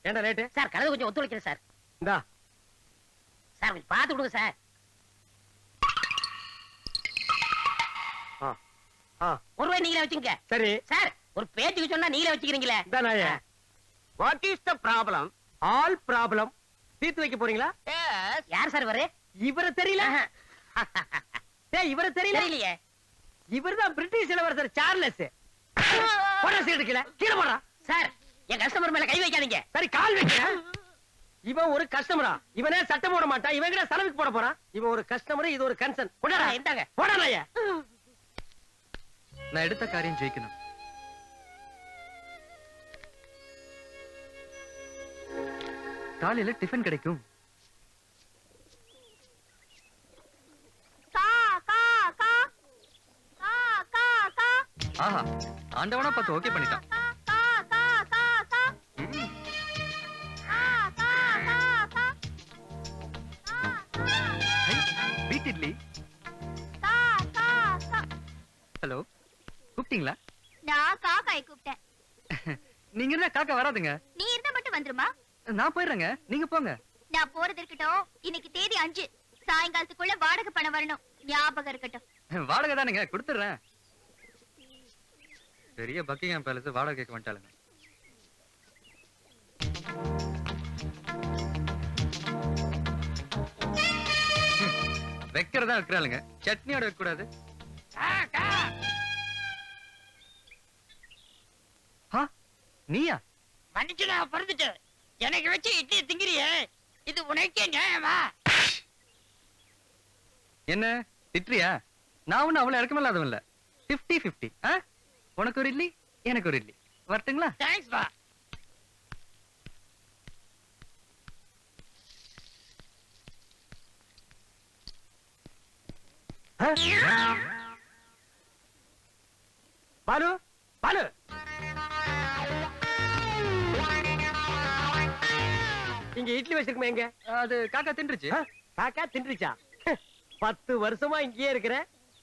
ஏண்டா late? Sir கலந்து கொஞ்சம் ஒத்துழைக்கிறேன் சார். இந்தா சார் கொஞ்சம் பார்த்து கொடுங்க சார். ₹1 நீங்களே வச்சுங்க. சரி சார் ஒரு பேச்சுக்கு சொன்னா நீங்களே வச்சுக்கிறீங்களே. What is the problem? All problem தீர்த்து வைக்க போறீங்களா? யார் சார் இவரு? இவரை தெரியல? இவரை தெரியல? தெரியலையே. இவர்தான் பிரிட்டிஷ் இளவரசர் சார்லஸ். கீழே போடுறா. சார் என் கஸ்டமர் மேல கை வைக்காதீங்க. சரி கால் வைக்கிறேன். இவன் ஒரு கஸ்டமரா? இவனே சட்டம் போட மாட்டான். இவன் கிட்ட செலவுக்கு போட போறான். இவன் ஒரு கஸ்டமர், இது ஒரு கன்சர்ன். போடா இந்தாங்க. போடலையே. நான் எடுத்த காரியம் ஜெயிக்கணும். காலையில டிஃபன் கிடைக்கும். ஆஹா, ஆண்டவனா பார்த்து ஓகே பண்ணிட்டான். வீட் இட்லி. ஹலோ, கூப்பிட்டீங்களா? நான் காக்காயை கூப்பிட்டேன். நீங்க இருந்தா காக்கா வராதுங்க. நீ இருந்தா மட்டும் வந்துருமா? நான் போயிடுறேங்க, நீங்க போங்க. நான் போறது இருக்கட்டும். இன்னைக்கு தேதி 5. சாயங்காலத்துக்குள்ள வாடகை பணம் வரணும். ஞாபகம் இருக்கட்டும். வாடகை தானுங்க, கொடுத்துடுறேன். பெரிய பக்கிங்ஹாம் பேலஸ் வாடகை கேட்க வந்துட்டாளுங்க. வைக்கிறதா வைக்கிறாளுங்க, சட்னியோட வைக்க கூடாது. நீயா? மன்னிச்சுடா, பிறந்துட்டு எனக்கு வச்சு இட்லி திங்கிறியே, இது உனக்கே நியாயமா? என்ன திட்டுறியா? நான் ஒண்ணு அவ்வளவு இறக்கமில்லாதவன் இல்ல. 50-50. உனக்கு ஒரு இட்லி, எனக்கு ஒரு இட்லி. வரட்டுங்களா? தேங்க்ஸ் பா. பாலு, பாலு, இங்க இட்லி வச்சிருக்குமே எங்க? அது காக்கா தின்றுச்சு. காக்கா தின்றுச்சா? 10 வருஷமா இங்கேயே இருக்கிற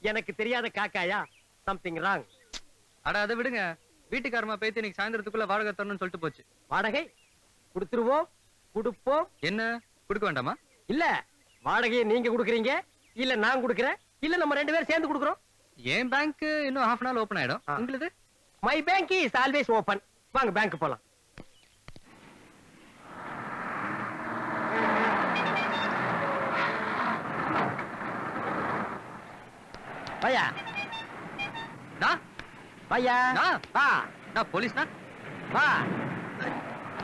எனக்கு தெரியாத காக்காயா? Something wrong. அட அதை விடுங்க. வீட்டுக்காரமா பேத்தி இன்னைக்கு சாயந்தரத்துக்குள்ள வாடகை தரணும்னு சொல்லிட்டு போச்சு. வாடகை கொடுத்துருவோம், கொடுப்போம். என்ன கொடுக்க வேண்டாமா? இல்ல, வாடகையை நீங்க கொடுக்குறீங்க, இல்ல நான் கொடுக்குறேன், இல்ல நம்ம 2 பேரும் சேர்ந்து கொடுக்குறோம். என் பேங்க் இன்னும் half an hour ஓபன் ஆயிடும். உங்களுக்கு? My bank is always open. வாங்க பேங்க் போலாம். பையா நான் பையா நான் வா. நான் போலீஸ்னா? வா.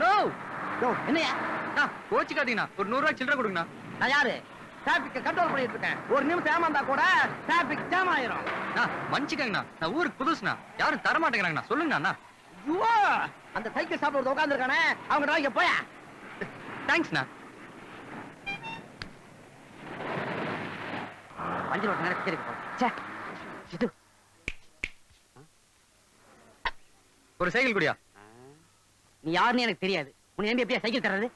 நோ யோ, என்னையா? நான் கோச்சிக்காதீங்கண்ணா. ஒரு 100 ரூபாய் சில்லறை கொடுங்கண்ணா. நான் யாரு? டிராபிக் கண்ட்ரோல் பண்ணிட்டு இருக்கேன். ஒரு நிமிஷம் ஏமாந்தா கூட டிராபிக் ஜாம் ஆயிரும். மன்னிச்சுக்கங்கண்ணா, நான் ஊருக்கு புதுசுண்ணா. யாரும் தர மாட்டேங்கிறாங்கண்ணா. சொல்லுங்கண்ணா. ஐயோ, அந்த சைக்கிள் ஷாப்ல ஒருத்தன் உட்கார்ந்திருக்கானே, அவங்க டிராவிங்க போயா. தேங்க்ஸ்ண்ணா. 5 ரூபாய் நேரம் கேட்க. ச்சே, இது ஒரு சைக்கிள் குடியா? நீ யாருன்னு எனக்கு தெரியாது. உன்னை நம்பி எப்படியா சைக்கிள் தர்றது?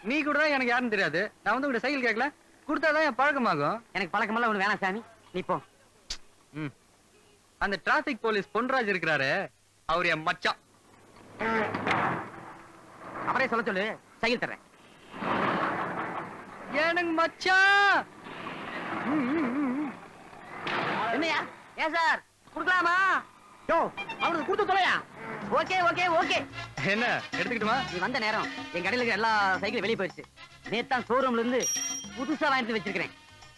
நீ கூட தான் எனக்கு யாருன்னு தெரியாது. நான் வந்து உங்க சைக்கிள் கேட்கல, கொடுத்தாதான் என் பழக்கமாகும். எனக்கு பழக்கமெல்லாம் ஒண்ணு வேணாம் சாமி, நீ போ. அந்த டிராபிக் போலீஸ் பொன்ராஜ் இருக்கிறாரு, அவர் என் மச்சான். அவரே சொல்ல சொல்லு, சைக்கிள் தர்றேன். எனக்கு மச்சான். என்னையா? ஏன் சார் குடுக்கலாமா? யோ, அவனுக்கு கொடுத்து தொலையா. Okay okay okay. என்ன எடுத்துக்கிட்டுமா? நீ வந்த நேரம் என் கடையில இருக்க எல்லா சைக்கிளும் வெளியே போயிடுச்சு. நேத்தான் ஷோரூம்ல இருந்து புதுசா வாங்கிட்டு வச்சிருக்கிறேன்.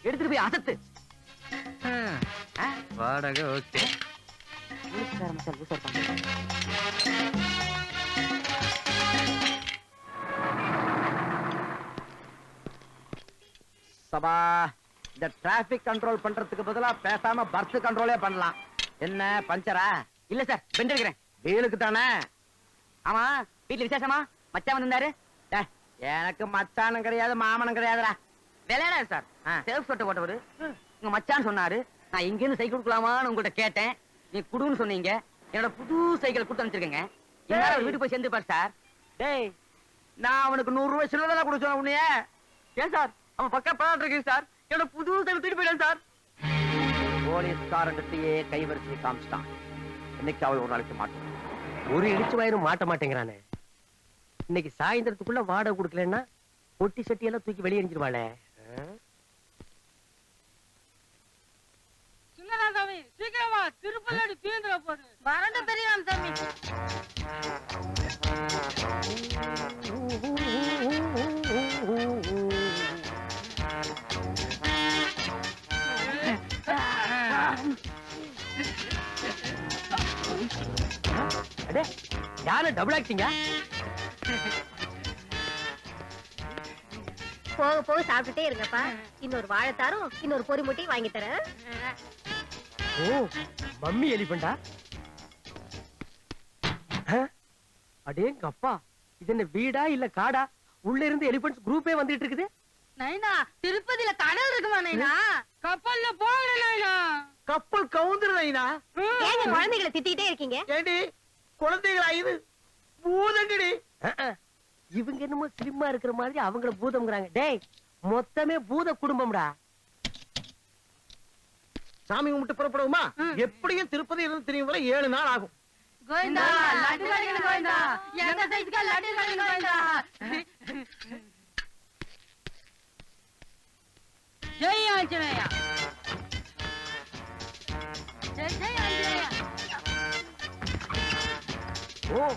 எடுத்துட்டு போய் அசத்து. வாடகை ஓகே. சபா, இந்த டிராபிக் கண்ட்ரோல் பண்றதுக்கு பதிலா பேசாம பர்த் கண்ட்ரோலே பண்ணலாம். என்ன பஞ்சரா? இல்ல சார், பெண்ட் எடுக்கிறேன். வீலுக்கு தானே? ஆமா, வீட்டுல விசேஷமா? மச்சான் வந்திருந்தாரு. எனக்கு மச்சானும் கிடையாது, மாமனும் கிடையாதுடா. விளையாடாரு சார். சேஃப் சொட்டை போட்டவரு உங்க மச்சான் சொன்னாரு. நான் இங்க இருந்து சைக்கிள் கொடுக்கலாமான்னு உங்கள்கிட்ட கேட்டேன். நீ குடுன்னு சொன்னீங்க. என்னோட புது சைக்கிள் கொடுத்து அனுப்பிச்சிருக்கேங்க. வீட்டுக்கு போய் சேர்ந்துப்பாரு சார். டேய், நான் அவனுக்கு 100 ரூபாய் சில்லறை கொடுத்தேன். உன்னைய ஏன் சார்? அவன் பக்கம் பழம் இருக்கு சார். என்னோட புது சைக்கிள் தூக்கிட்டு போயிட்டான் சார். போலீஸ்காரங்கிட்டயே கைவரிசை காமிச்சிட்டான். இன்னைக்கு அவள் ஒரு நாளைக்கு மாட்டோம். ஒரு இடிச்சு வயிறு மாட்ட மாட்டேங்கிறானே. இன்னைக்கு சாயந்தரத்துக்குள்ள வாடகை கொடுக்கலன்னா பொட்டி சட்டி எல்லாம் தூக்கி வெளியே எரிஞ்சிருவாளே. சாமி சீக்கிரமா திருப்பதி தீந்துற போது வரண்ட தெரியும் சாமி. அடே யாரு டபுள் ஆக்டிங்க? போக போக சாப்பிட்டுட்டே இருங்கப்பா. இன்னொரு வாழைத்தாரும் இன்னொரு பொரி முட்டையும் வாங்கி தரேன். ஓ மம்மி எலிபண்டா. அடேங்க அப்பா, இது என்ன வீடா இல்ல காடா? உள்ள இருந்து எலிபண்ட்ஸ் குரூப்பே வந்துட்டு இருக்குது. நைனா திருப்பதியில கடல் இருக்குமா நைனா? கப்பல்ல போகல நைனா. கப்பல் கவுந்துருந்தா ஏங்க குழந்தைகளை திட்டிட்டே இருக்கீங்க? ஏண்டி குழந்தைகளா இது பூதங்கடி. இவங்க என்னமோ ஸ்லிம்மா இருக்கிற மாதிரி அவங்கள பூதம்ங்கறாங்க. டேய் மொத்தமே பூத குடும்பம்டா. சாமி கும்பிட்டு புறப்படுவோமா? எப்படியும் திருப்பதி இருந்து திரும்பி வர 7 நாள் ஆகும். கோவிந்தா லட்டு கடைக்கு கோவிந்தா, எங்க சைஸ்க்கு லட்டு கடைக்கு கோவிந்தா. ஜெய் ஆஞ்சநேயா, ஜெய் ஆஞ்சநேயா. ஓ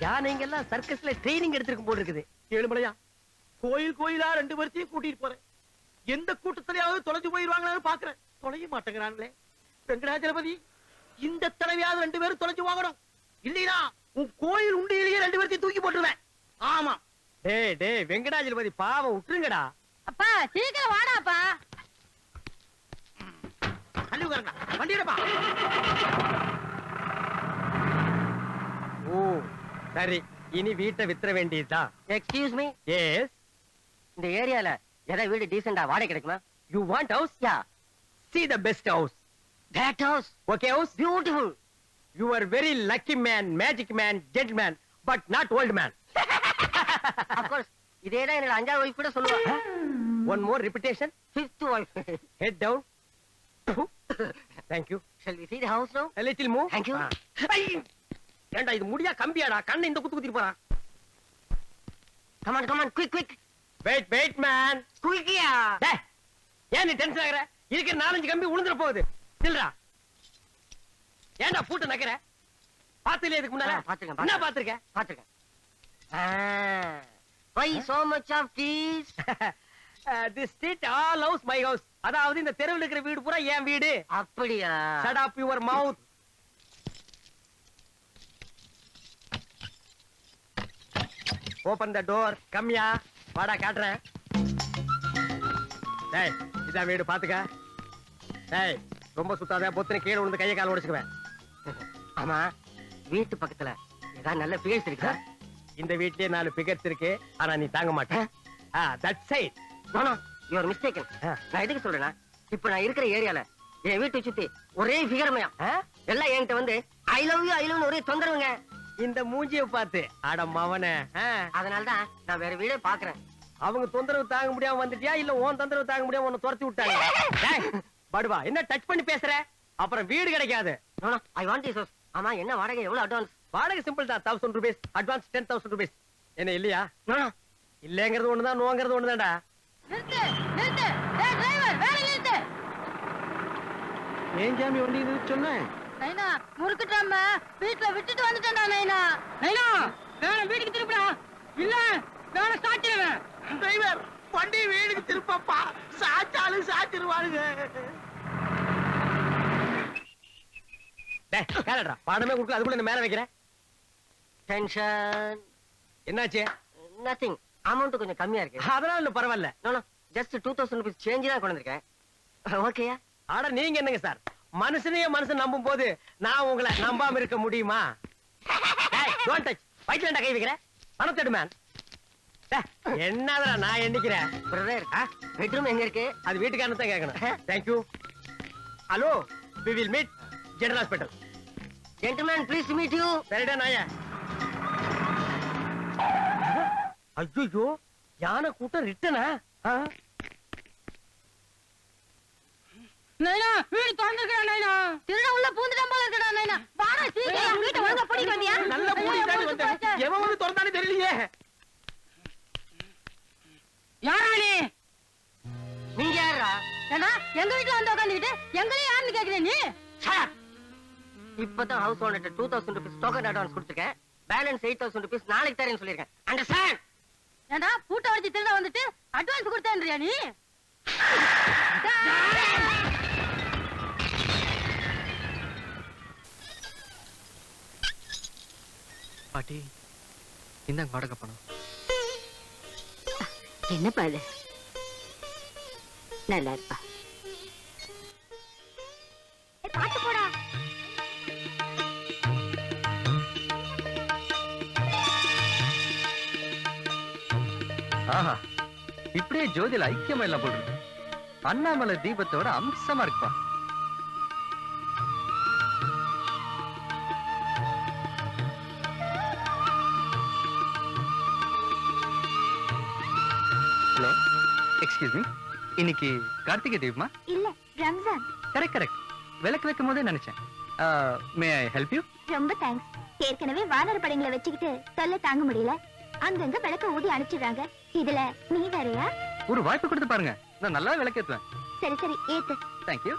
யானைங்க எல்லாம் சர்க்கஸ்ல ட்ரைனிங் எடுத்திருக்கும் போல இருக்குது. ஏழுமலையா, கோயிலா 2 பேர்த்தையும் கூட்டிட்டு போறேன். எந்த கூட்டத்திலேயாவது தொலைஞ்சு போயிருவாங்களான்னு பாக்குறேன். தொலைய மாட்டேங்கிறாங்களே. வெங்கடாஜலபதி, இந்த தடவையாவது 2 பேரும் தொலைஞ்சு வாங்கணும். இல்லையா உன் கோயில் உண்டியிலேயே 2 பேர்த்தையும் தூக்கி போட்டுருவேன். ஆமா. டேய் வெங்கடாஜலபதி பாவம் விட்டுருங்கடா. அப்பா சீக்கிரம் வாடாப்பா. தள்ளி உட்காருங்க, வண்டியிடப்பா. ஓ சரி, இனி வீட்டை வித்துற வேண்டியதுதான். Excuse me, yes. இந்த ஏரியால ஏதாவது வீடு டீசெண்டா வாடகை கிடைக்குமா? You want house? Yeah. See the best house. That house Okay house? Beautiful. You are very lucky man, magic man, gentleman, but not old man. Of course இதேதான் என்னோட 5வது வைஃப் கூட சொல்லுவாங்க. One more repetition. 5th wife. Head down. Thank you. Shall we see the house now? A little move. Thank you. ஐ! ஏண்டா இது முடியா கம்பியாடா? கண்ணை இந்த குத்து குத்திட்டு போறான். Come on, quick. Wait man. குயிக்கியா. டேய், ஏன் நீ டென்ஷன் ஆகுற? இருக்கிற 4-5 கம்பி உளுந்துற போகுது. நில்றா. ஏண்டா பூட்ட நக்கற? பாத்துல இதுக்கு முன்னால? பாத்துங்க. என்ன பாத்துருக்க? பாத்துங்க. Why so much of keys? This street all house my house. அதாவது இந்த தெருவுல இருக்கிற வீடு பூரா என் வீடு. அப்படியா? Shut up your mouth. Open the door. கம்மியா. வாடா காட்டுறேன். டேய், இதான் வீடு பாத்துக்க. டேய், ரொம்ப சுத்தாத, பொத்துன கீழே விழுந்து கையை கால் உடைச்சுக்குவேன். ஆமா, வீட்டு பக்கத்துல ஏதாவது நல்ல பிளேஸ் இருக்கா? இந்த வீட்லயே 4 பிகர்ஸ் இருக்கு, ஆனா நீ தாங்க மாட்டேன். That side. No, you are mistaken. நான் எதுக்கு சொல்றேன்னா, இப்ப நான் இருக்கிற ஏரியால என் வீட்டை சுத்தி ஒரே ஃபிகர்மயம். எல்லாம் என்கிட்ட வந்து ஐ லவ் யூ ஒரே தொந்தரவுங்க. இந்த மூஞ்சிய பார்த்து அட மவனே. அதனாலதான் நான் வேற வீடே பாக்குறேன். அவங்க தொந்தரவு தாங்க முடியாம வந்துட்டியா, இல்ல உன் தொந்தரவு தாங்க முடியாம உன்னை துரத்தி விட்டாங்க? டேய், படுவா, என்ன டச் பண்ணி பேசுற? அப்புறம் வீடு கிடைக்காது. No, I want this house. ஆமா, என்ன வாடகை, எவ்வளவு அட்வான்ஸ்? வாடகை சிம்பிள் தான், 1000 ரூபீஸ் அட்வான்ஸ், 10,000 ரூபீஸ். என்ன இல்லையா? நோ, இல்லங்கிறது ஒண்ணுதான், நோங்கிறது ஒண்ணுதான்டா. நிறுத்து. டேய் டிரைவர், வேலை நிறுத்து. ஏன் ஜாமி வண்டி நிறுத்தி சொன்னேன்? நைனா, முறுக்குட்டாம வீட்ல விட்டுட்டு வந்துட்டேன்டா நைனா. நைனா, வேற வீட்டுக்கு திருப்புடா. இல்ல, வேற சாச்சிடுவேன். டிரைவர், வண்டி வீடுக்கு திருப்பப்பா. சாச்சாலும் சாச்சிருவானுங்க. டேய், கேளடா, பாடமே கொடுக்கல, அதுக்குள்ள என்ன மேல வைக்கிறேன்? டென்ஷன். என்னாச்சு? நதிங். அமௌண்ட் கொஞ்சம் கம்மியா இருக்கு. அதெல்லாம் இல்ல, பரவாயில்ல. நோ, ஜஸ்ட் 2000 ரூபீஸ் சேஞ்ச் தான் கொண்டு வந்திருக்கேன். ஓகேயா? ஆட நீங்க என்னங்க சார், மனுஷனையே மனுஷன் நம்பும் போது நான் உங்களை நம்பாம இருக்க முடியுமா? டேய், டோன்ட் டச். வயித்துல கை வைக்கிறேன். பணத்தெடு மேன். என்னடா நான் எண்ணிக்கிறேன். பிரதர், பெட்ரூம் எங்க இருக்கு? அது வீட்டுக்காரன் தான் கேட்கணும். Thank you. Hello, we will meet general hospital. Gentleman, please meet you. சரிடா நாயே. ஐயோ, யானை கூட்டம் ரிட்டனா? நைனா, வீடு திறந்துக்கடா நைனா. திருட உள்ள பூந்துட்டான் போல இருக்கடா நைனா. வாடா சீக்கிரம் வீட்டை ஒழுங்கா பூட்டிட்டு வந்தியா? நல்ல பூட்டி தாண்டி வந்தேன். எவன் வந்து திறந்தானே தெரியலையே. யாரா நீ? நீங்க யாரா? ஏண்டா எங்க வீட்டுல வந்து உட்காந்துக்கிட்டு எங்களையும் யாருன்னு கேக்குற நீ? இப்பதான் house owner 2000 rupees token advance கொடுத்துருக்கேன். பேலன்ஸ் 8000 ரூபீஸ் நாளைக்கு தரேன்னு சொல்லியிருக்கேன். அண்டர்ஸ்டாண்ட்? ஏண்டா பூட்டை வச்சு திருட வந்துட்டு அட்வான்ஸ் கொடுத்தேன்றியா நீ? பாட்டி இந்தாங்க வாடகை பணம். என்னப்பா இது? நல்லா இருப்பா. பாட்டு போடா. ஆஹா, இப்படியே ஜோதியில ஐக்கியமா எல்லாம் போடுறது. அண்ணாமலை தீபத்தோட அம்சமா இருக்குப்பா. ஹலோ, எக்ஸ்கியூஸ் மீ, இன்னைக்கு கார்த்திகை தீபமா? இல்ல, ரம்ஜான். Correct correct. விளக்கு வைக்கும் போதே நினைச்சேன். மே ஐ ஹெல்ப் யூ? ரொம்ப தேங்க்ஸ். ஏற்கனவே வானர படங்களை வச்சுக்கிட்டு தொல்லை தாங்க முடியல. அங்கங்க விளக்க ஊதி அனுப்பிச்சிடுறாங்க. இதுல நீ வேறயா? ஒரு வாய்ப்பு கொடுத்து பாருங்க, நான் நல்லா விளக்கேத்துவேன். சரி சரி, ஏத்து. தேங்க்யூ.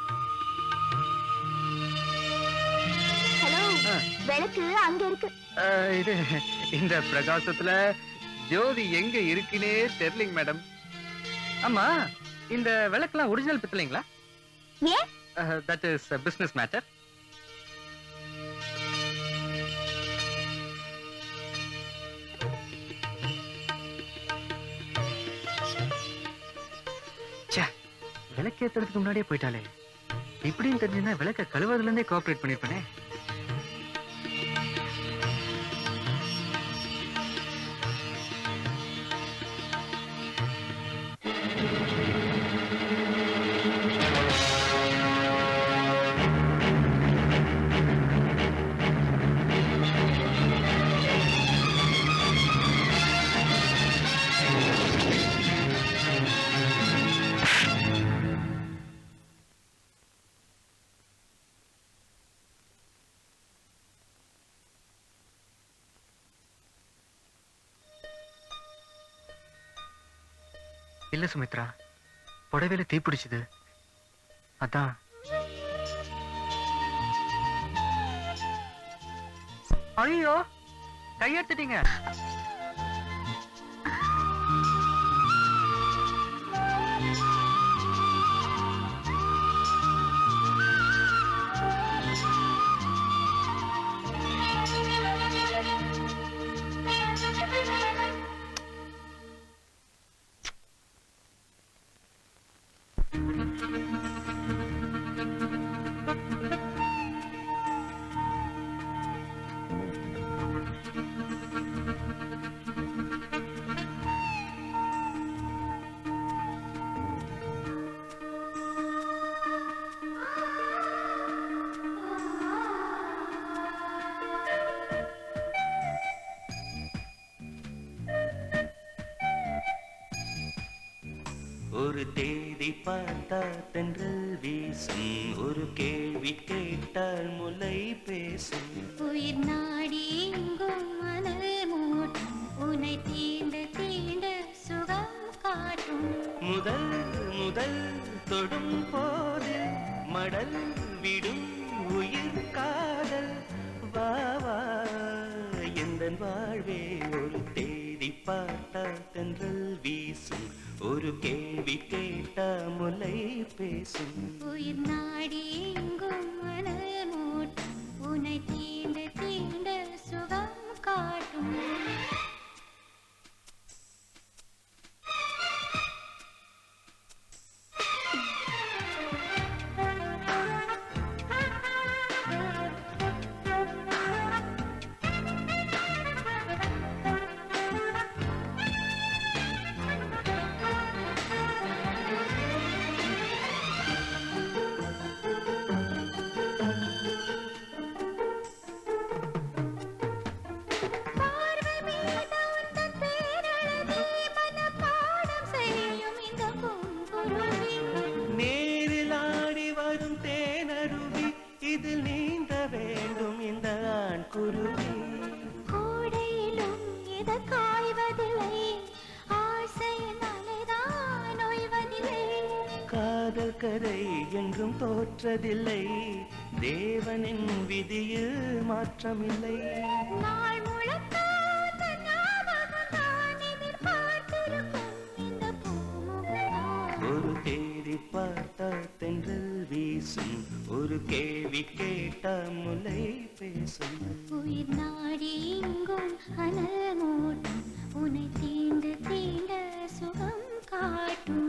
ஹலோ, விளக்கு அங்க இருக்கு. இது இந்த பிரகாசத்துல ஜோதி எங்க இருக்குன்னே தெரியலங்க மேடம். ஆமா, இந்த விளக்கெல்லாம் ஒரிஜினல் பித்தளைங்களா? ஏன்? That is business matter. விளக்கு ஏத்துறதுக்கு முன்னாடியே போயிட்டாலே. இப்படின்னு தெரிஞ்சுன்னா விளக்க கழுவதுல இருந்தே கோஆபரேட் பண்ணிருப்பேனே. இல்ல சுமித்ரா, புடவையில தீ பிடிச்சது. அதான். ஐயோ, கையெடுத்துட்டீங்க. ஒரு தேதி பார்த்தால் தென்றல் வீசும், ஒரு கேள்வி கேட்டால் முலை பேசும். உயிர் நாடி எங்கும் மணல் மூட்டும், உன்னை தீண்ட தீண்ட சுகம் காட்டும். முதல் முதல் தொடும் போது மடல் விடும் உயிர் காதல். வா வா எந்தன் வாழ்வே, ஒரு தேதி பார்த்தால் தென்றல் வீசும், ஒரு கேள்வி கேட்டா முலை பேசும். உயிர் நாடி எங்கும் மணல் மூட்டும், உன்னை தீண்ட தீண்ட சுகம் காட்டும். இதில் நீந்த வேண்டும் இந்த ஆண் குருவி. கோடையிலும் இது காய்வதில்லை, ஆசையின் அலைதான் கதை என்றும் தோற்றதில்லை, தேவனின் விதியில் மாற்றமில்லை. நாள் முழுக்க தன் ஞாபகம் தான் எதிர்பார்த்திருக்கும் இந்த பூமுகம். ஒரு தேடி பார்த்த தென்றல் வீசும், ஒரு கேள்வி கேட்ட முல்லை பேசும். உயிர் நாடி எங்கும் அனல் மூட்டும், உன்னை தீண்டு தீண்ட சுகம் காட்டும்.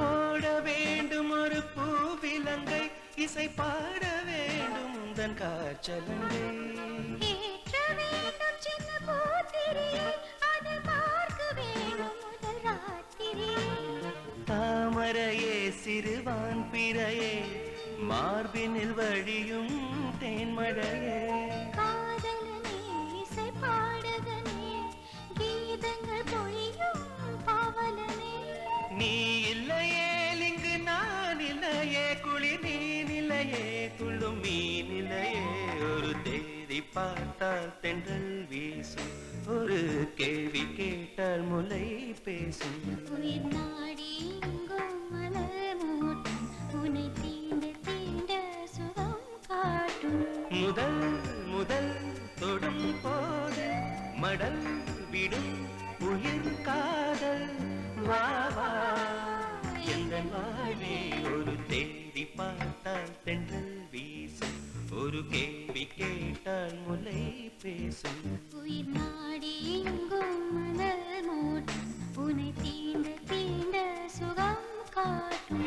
ஓட வேண்டும் ஒரு பூவிலங்கை, இசை பாட வேண்டும் உந்தன் காற்றலங்கை. ஏற்ற வேண்டும் சின்ன பூத்திரியை, அது பார்க்க வேண்டும் முதல் ராத்திரியை. தாமரையே சிறுவான் பிறையே, மார்பினில் வழியும் தேன்மழையே. காதலனே இசை பாடகனே, கீதங்கள் பொழியும் பாவலனே. நீ இல்லையே இங்கு நான் இல்லையே, குளிர் நீ நிலையே துள்ளும் மீன் இல்லையே. ஒரு தேதி பார்த்தால் தென்றல் வீசும், ஒரு கேள்வி கேட்டால் முல்லை பேசும். உயிர் நாடி எங்கும் மலர் மூட்டும், உன்னை தீண்ட தீண்ட சுகம் காட்டும். முதல் முதல் தொடும் போது மடல் விடும் உயிர் காதல். வா வா எந்தன் வாழ்வே, ஒரு தேடி பார்த்தால் தென்றல் வீசும், ஒரு கேள்வி கேட்டால் முல்லை பேசும். உயிர் நாடி எங்கும் மலர் மூட்டும், உன்னை தீண்ட தீண்ட சுகம் காட்டும்.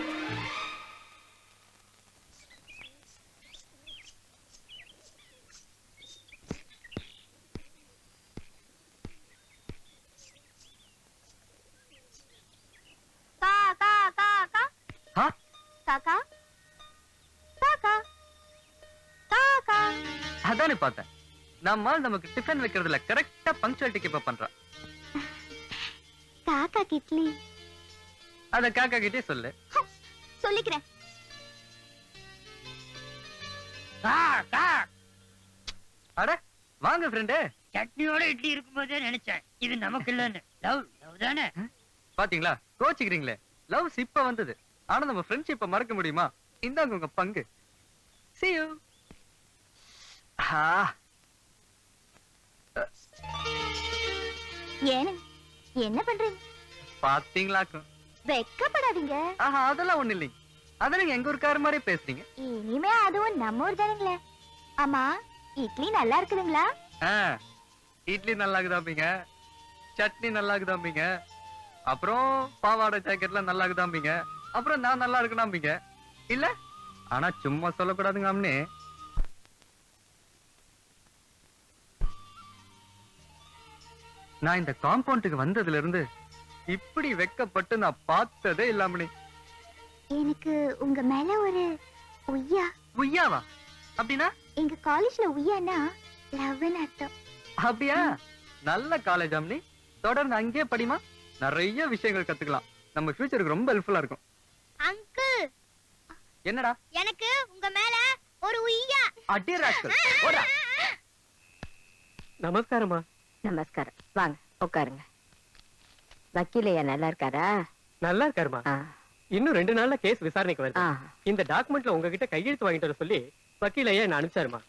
ஆ? காக்கா காக்கா காக்கா. அதானே பார்த்தேன். நம்மால் நமக்கு டிஃபன் வைக்கிறதுல கரெக்டா பங்க்சுவாலிட்டி கீப் பண்றா. காக்கா கிட்லி அத காக்கா கிட்டே சொல்லு. சொல்லிக்கிறேன். அட வாங்க ஃப்ரெண்டு. சட்னியோட இட்லி இருக்கும்போதே நினைச்சேன் இது நமக்கு இல்லன்னு. லவ் லவ் தானே. பாத்தீங்களா கோச்சிக்கிறீங்களே. லவ்ஸ் இப்ப வந்தது, ஆனா நம்ம ஃப்ரெண்ட்ஷிப்பை மறக்க முடியுமா? இந்தாங்க உங்க பங்கு. See you. ஏன்னு என்ன பண்றீங்க? பாத்தீங்களாக்கும். வெக்கப்படாதீங்க. ஆஹா அதெல்லாம் ஒண்ணு இல்லைங்க. அதான் நீங்க எங்க ஊருக்கார மாதிரி பேசுறீங்க. இனிமே அதுவும் நம்ம ஊர் தானுங்களே. ஆமா இட்லி நல்லா இருக்குதுங்களா? இட்லி நல்லா இருக்குதாம்பீங்க, சட்னி நல்லா இருக்குதாம்பீங்க, அப்புறம் பாவாடை ஜாக்கெட்லாம் நல்லா இருக்குதாம்பீங்க, அப்புறம் நான் நல்லா இருக்கணாம்பீங்க. இல்ல ஆனா சும்மா சொல்லக்கூடாதுங்க அம்னே. நான் இந்த காம்பவுண்டுக்கு வந்ததுல இருந்து இப்படி வெக்கப்பட்டு நான் பார்த்ததே இல்லாமனே. எனக்கு உங்க மேல ஒரு உய்யா. உய்யாவா? அப்படின்னா? எங்க காலேஜ்ல உய்யானா லவ்னு அர்த்தம். அப்படியா? நல்ல காலேஜ் அம்னி, தொடர்ந்து அங்கேயே படிமா, நிறைய விஷயங்கள் கத்துக்கலாம். நம்ம ஃபியூச்சருக்கு ரொம்ப ஹெல்ப்ஃபுல்லா இருக்கும். அங்கிள் என்னடா? எனக்கு உங்க மேல ஒரு உய்யா. அடி ராஸ்கல் ஓடா. நமஸ்காரமா. நமஸ்காரம். வாங்க உட்காருங்க. வக்கீலையா நல்லா இருக்காரா? நல்லா இருக்காருமா. இன்னும் 2 நாள்ல கேஸ் விசாரணைக்கு வருது. இந்த டாக்குமெண்ட்ல உங்ககிட்ட கையெழுத்து வாங்கிட்டு வர சொல்லி வக்கீல் ஐயா என்ன அனுப்பிச்சாருமா.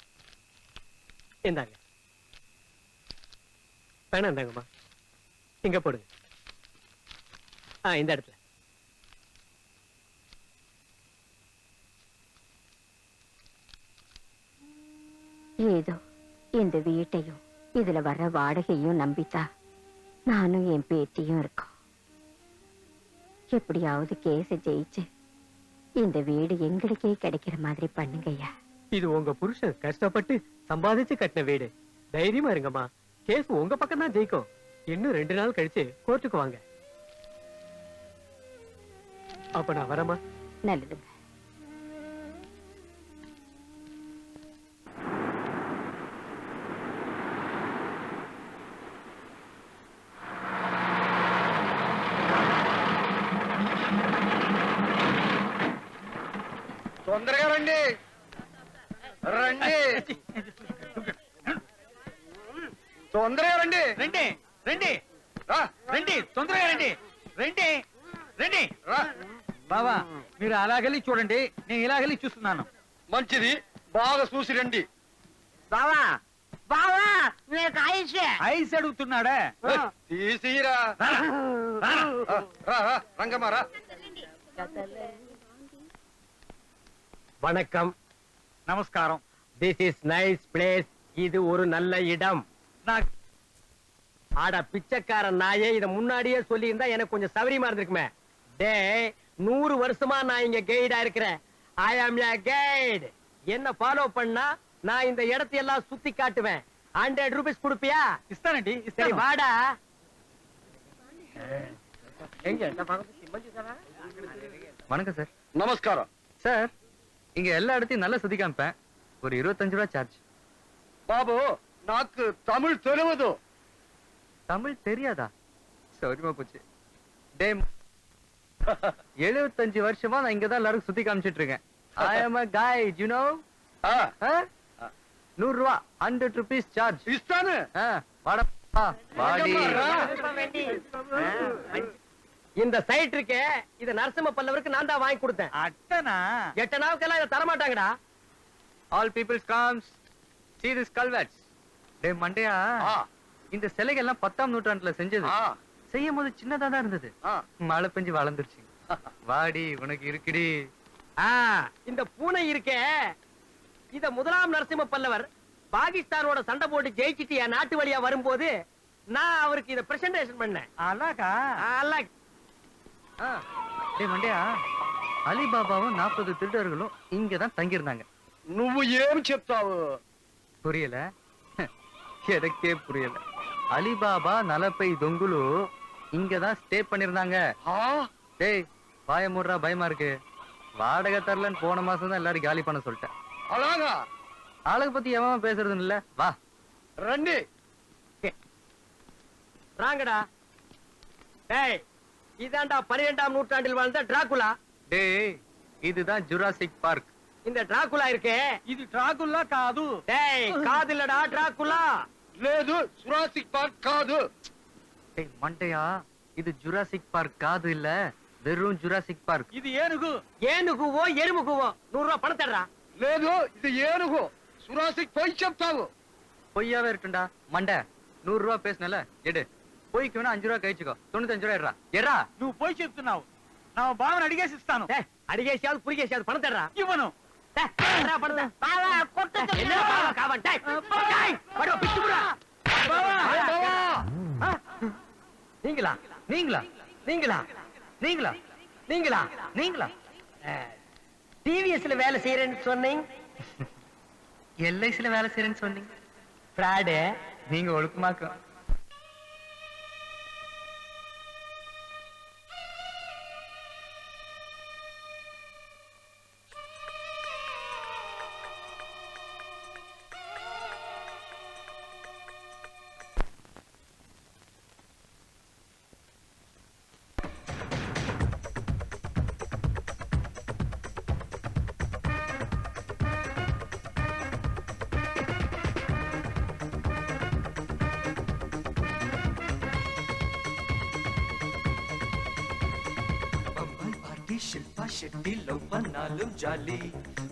இந்தாங்க. வேணாம் இந்தாங்கம்மா. இங்க போடுங்க. இந்த இடத்துல. ஏதோ இந்த வீட்டையும் இதுல வர்ற வாடகையும் நம்பித்தா நானும் என் பேத்தியும் இருக்கோம். எப்படியாவது கேஸ ஜெயிச்சு இந்த வீடு எங்களுக்கே கிடைக்கிற மாதிரி பண்ணுங்கய்யா. இது உங்க புருஷன் கஷ்டப்பட்டு சம்பாதிச்சு கட்டின வீடு. தைரியமா இருங்கம்மா. கேஸ் உங்க பக்கம் தான் ஜெயிக்கும். இன்னும் 2 நாள் கழிச்சு கோர்ட்டுக்கு வாங்க. அப்ப நான் வரமா? நல்லதுங்க. తొందరగా రండి రండి తొందరగా రండి రండి రండి రా రండి తొందరగా రండి రండి రండి రా బావా మీరు అలాగెళ్ళి చూడండి నేను ఇలాగెళ్ళి చూస్తున్నాను. మంచిది బాగా చూసి రండి బావా బావా నీకు ఐస్ ఐస్ అడుగుతున్నాడా? తీసిరా రా రా రంగమ్మ రా வணக்கம். నమస్కారం. This is nice place. இது ஒரு நல்ல இடம். నాకు ஆட பிச்சைக்காரன் நாயே, இத முன்னாடியே சொல்லி இருந்தா எனக்கு கொஞ்சம் சௌரியமா இருந்திருக்குமே. டே 100 வருஷமா நான் இங்க கைடா இருக்கிறேன். ஐ ஆம் ய கைடு. என்ன ஃபாலோ பண்ணா நான் இந்த இடத்தை எல்லாம் சுத்தி காட்டுவேன். 100 ரூபீஸ் கொடுப்பியா? ఇస్తానండి சரி ఇస్తాను. வாடா. வணக்கம் சார். நமஸ்காரம் சார். இங்க எல்லா இடத்தையும் நல்லா சுத்தி காமிப்பேன். ஒரு 25 ரூபாய் சார்ஜ். பாபு நாக்கு தமிழ் தெரிவது. தமிழ் தெரியாதா? சௌரியமா போச்சு. டே 75 வருஷமா நான் இங்க தான் எல்லாரும் சுத்தி காமிச்சிட்டு இருக்கேன். I am a guide, you know? 100 ரூபா 100 rupees சார்ஜ். இஸ்தானு. வாடா வாடி. இந்த சைட் இருக்கே, இத நரசிம்ம பல்லவருக்கு நான் தான் வாங்கி கொடுத்தேன். అట్టనా? 8 நாவுக்கெல்லாம் இத தர மாட்டாங்கடா. All peoples comes. See this culverts. டே மண்டையா, இந்த சிலைகள் எல்லாம் 10ஆம் நூற்றாண்டுல செஞ்சது. செய்யும் போது சின்னதா தான் இருந்தது. மழை பெஞ்சு வளர்ந்துருச்சு. வாடி உனக்கு இருக்குடி. இந்த பூனை இருக்கே, இத முதலாம் நரசிம்ம பல்லவர் பாகிஸ்தானோட சண்டை போட்டு ஜெயிச்சிட்டு என் நாட்டு வழியா வரும்போது நான் அவருக்கு இத பிரசன்டேஷன் பண்ணேன். అలాగా? டே மண்டையா, அலிபாபாவும் 40 திருடர்களும் இங்கதான் தங்கியிருந்தாங்க. నువ్వు ఏం చెప్తావు? புரியல. எனக்கே புரியல. அலிபாபா நலப்பை தொங்குலு இங்கதான் ஸ்டே பண்ணிருந்தாங்க. டேய் வாய மூடுறா, பயமா இருக்கு. வாடகை தரலன்னு போன மாசம் தான் எல்லாரும் காலி பண்ண சொல்லிட்டேன். அழகா ஆளுக பத்தி எவன் பேசுறது இல்ல. வா ரெண்டு ராங்கடா. டேய் இதாண்டா 12ஆம் நூற்றாண்டில் வாழ்ந்த டிராகுலா. டேய் இதுதான் ஜுராசிக் பார்க். இந்த டிராகுலா இருக்கே, ఇది డ్రాకుల్లా కాదు. டேய் காதில்லடா டிராகுலா. లేదు జురాసిక్ పార్క్ కాదు. டேய் மண்டையா, இது ஜுராசிக் பார்க் காது இல்ல, வெறும் ஜுராசிக் பார்க். ఇది ఏనుగు. ஏனுகுவோ எருமுகுவோ 100 ரூபாய் பணம் தர்றா. లేదు ఇది ఏనుగు. జురాసిక్ పోయి చెప్తావు. பொய்யாவே இருக்குண்டா மண்டை. 100 ரூபாய் பேசுனல எடு. பொய்க்கு வேணா 5 ரூபாய் கழிச்சுக்கோ. 95 ரூபாய் எடுறா. எறா నువ్వు పోయి చెప్తున్నావు. నా బావని అడిగేసి ఇస్తాను. டேய் அடிகேசியாவது புரிகேசியாவது பணம் தர்றா. ఇవ్వను. டேய் தர்றா பணம். பாவா கொட்டது. என்ன பாவா காவன்? டேய் டேய் படோ பிச்சு புடா. బావా நீங்களா நீங்களா நீங்களா நீங்களா நீங்களா நீங்களா டிவிஎஸ்ல வேலை செய்யறேன்னு சொன்னீங்க. எல்ஐசில வேலை செய்யறேன்னு சொன்னீங்க. ஃப்ராடு. நீங்க ஒழுக்கமாக்க. ஷில்பா ஷெட்டி லவ் பண்ணாலும் ஜாலி.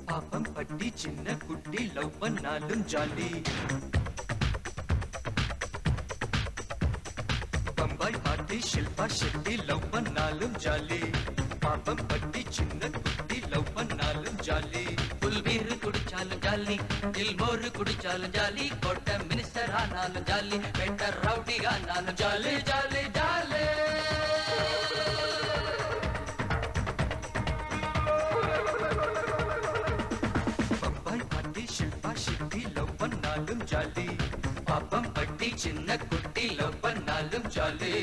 பாப்பம் பட்டி சின்ன குட்டி லவ் பண்ணாலும் ஜாலி. பம்பாய் பாட்டி ஷில்பா ஷெட்டி லவ் பண்ணாலும் ஜாலி. பாப்பம் பட்டி சின்ன குட்டி லவ் பண்ணாலும் ஜாலி. புல்வீரு குடிச்சாலும் ஜாலி, தில்மோரு குடிச்சாலும் ஜாலி, கோட்டை மினிஸ்டர் ஆனாலும் ஜாலி, பெட்டர் ரவுடி ஆனாலும் ஜாலி ஜாலி ஜாலி. பண்ணாலும் ஜாலி. பாப்பம் பட்டி சின்ன குட்டி லவ் பண்ணாலும் ஜாலி.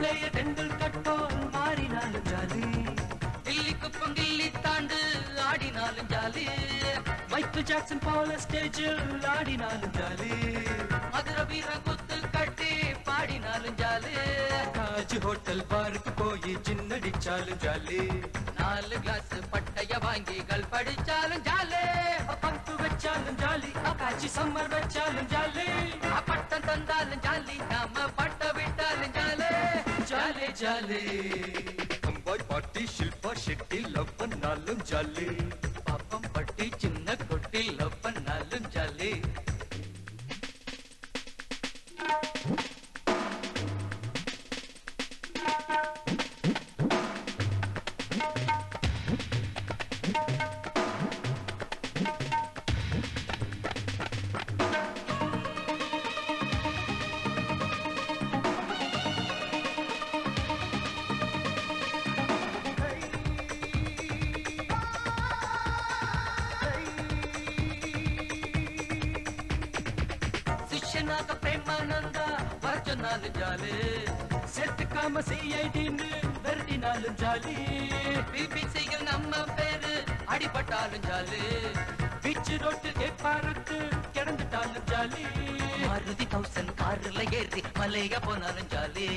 பிளேயர் டெண்டுல்கர் போல் மாறினாலும் ஜாலி கில்லி குப்பம் கில்லி தாண்டு ஆடினாலும் ஜாலி மைக்கேல் ஜாக்சன் போல ஸ்டேஜில் ஆடினாலும் ஜாலி மதுரை வீரன் குத்து கட்டி பாடினாலும் ஜாலி தாஜ் ஹோட்டல் பாருக்கு போய் சின்னடிச்சாலும் ஜாலி 4 கிளாஸ் பட்டைய வாங்கி கள் படிச்சாலும் ஜாலி பங்கு வச்சாலும் ஜாலி அப்பாச்சி சம்மர் வச்சாலும் ஜாலி பட்டம் தந்தாலும் ஜாலி நாம பட்ட விட்டாலும் ஜாலி ஜாலி ஜாலி பம்பாய் பாட்டி ஷில்பா ஷெட்டி லவ் பண்ணாலும் ஜாலி பாப்பம் பட்டி சின்ன கொட்டி லவ் பண்ணாலும் ஜாலி ಶಿಷ್ಯನಾಗ ಪ್ರೇಮಾನಂದ ವರ್ಜನಾಲು ಜಾಲಿ ಸೆಟ್ ಕಾಮ ಸಿಐಡಿன்னு வெரட்டினாலும் ஜாலி பிபிசியில் நம்ம பேரு அடிபட்டாலும் ஜாலி பீச் ரோட்டில் கேட்பாருக்கு கிடந்துட்டாலும் ஜாலி மாருதி 1000 கார்ல ஏறி மலைய போனாலும் ஜாலி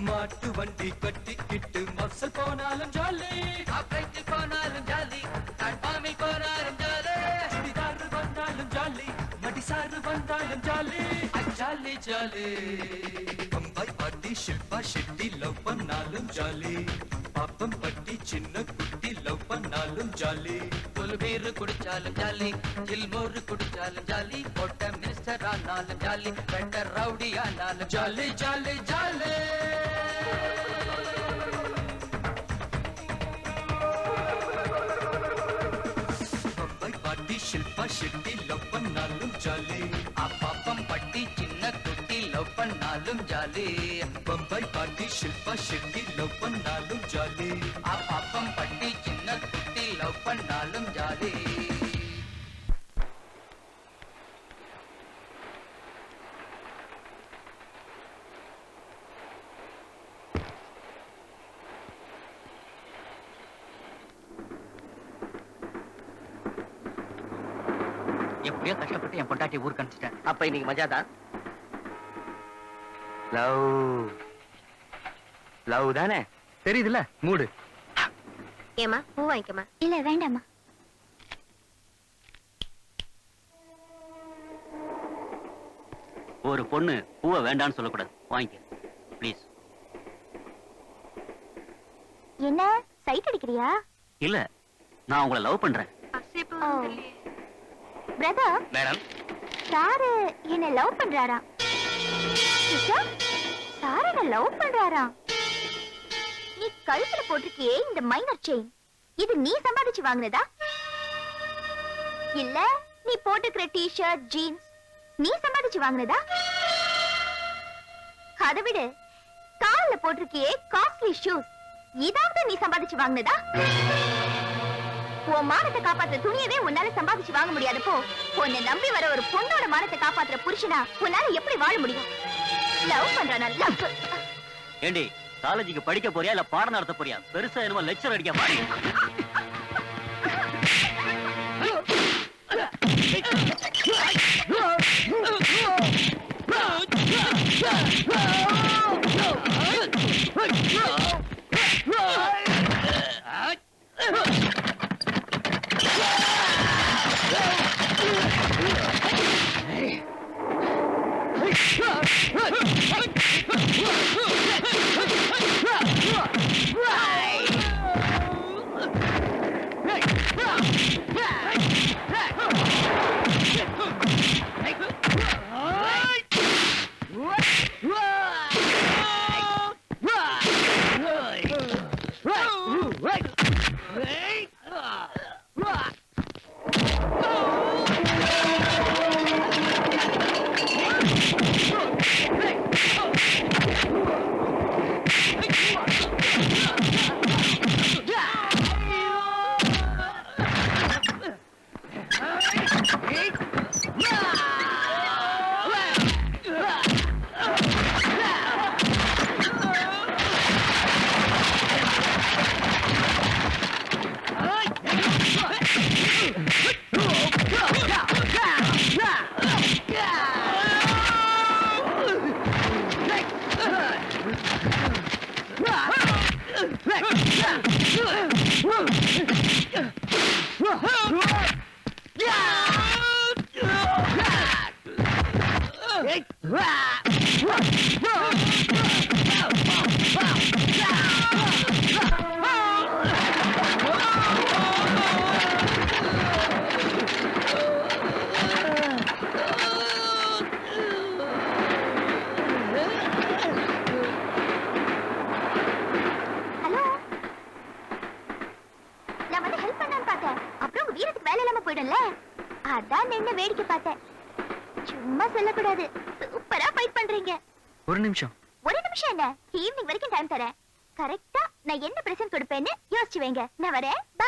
மாட்டு வண்டி கட்டிக்கிட்டு மப்சல் போனாலும் ஜாலி ஆப்ரைட்டில் போனாலும் ஜாலி கட்பாமில் போனாலும் ஜாலி சுடிதார் வந்தாலும் ஜாலி மடிசாரு வந்தாலும் ஜாலி ஜாலி ஜாலி பம்பாய் பாட்டி ஷில்பா ஷெட்டி லவ் பண்ணாலும் ஜாலி பாப்பம் பட்டி சின்ன குட்டி லவ் பண்ணாலும் ஜாலி புல் பீர் குடிச்சாலும் ஜாலி ஜில்மோர் குடிச்சாலும் ஜாலி போட்ட மினிஸ்டர் ஆனாலும் ஜாலி பெண்டர் ரவுடி ஆனாலும் ஜாலி ஜாலி ஜாலி பம்பாய் பாட்டி ஷில்பா ஷெட்டி லவ் பண்ணாலும் ஜாலி பாப்பம் பட்டி சின்ன குட்டி லவ் பண்ணாலும் ஜாலி பம்பாய் பாட்டி ஷில்பா ஷெட்டி லவ் பண்ணாலும் ஜாலி பாப்பம் பட்டி சின்ன குட்டி லவ் பண்ணாலும் ஜாலி எப்படியோ கஷ்டப்பட்டு என் பொண்டாட்டி ஊருக்கு அனுப்பிச்சிட்டேன். அப்ப இன்னைக்கு மஜாதான். லவ் தானே தெரியுதுல்ல மூடு. ஏமா பூ வாங்கிக்கமா. இல்ல வேண்டாமா. ஒரு பொண்ணு பூவை வேண்டான்னு சொல்லக்கூடாது, வாங்கிக்க ப்ளீஸ். என்ன சைட் அடிக்கிறியா? இல்ல, நான் உங்களை லவ் பண்றேன். பிரதர் மேடம், சாரு என்ன லவ் பண்றாரா? சாரு என்ன லவ் பண்றாரா? நீ கழுத்துல போட்டிருக்கியே இந்த மைனர் செயின், இது நீ சம்பாதிச்சு வாங்கினதா? இல்ல நீ போட்டுக்கிற டி-ஷர்ட் ஜீன்ஸ் நீ சம்பாதிச்சு வாங்கினதா? அதை விட கால்ல போட்டிருக்கியே காஸ்ட்லி ஷூஸ், இதாவது நீ சம்பாதிச்சு வாங்கினதா? உன் மானத்தை காப்பாத்துற துணியவே உன்னால சம்பாதிச்சு வாங்க முடியாதப்போ உன்னை நம்பி வர ஒரு பொண்ணோட மானத்தை காப்பாத்துற புருஷனா உன்னால எப்படி வாழ முடியும்? லவ் பண்றானா? லவ். ஏண்டி காலேஜுக்கு படிக்க போறியா இல்ல பாடம் நடத்த போறியா? பெருசா என்னமோ லெக்சர் அடிக்க பாரு. Hey! உங்க வீரத்துக்கு வேலை இல்லாம போயிடும்ல அதான் நின்னு வேடிக்கை பார்த்தேன் சும்மா சொல்லக்கூடாது சூப்பரா ஃபைட் பண்றீங்க ஒரு நிமிஷம் என்ன ஈவினிங் வரைக்கும் டைம் தரேன் கரெக்டா நான் என்ன பிரசன்ட் கொடுப்பேன்னு யோசிச்சு வைங்க நான் வரேன் பை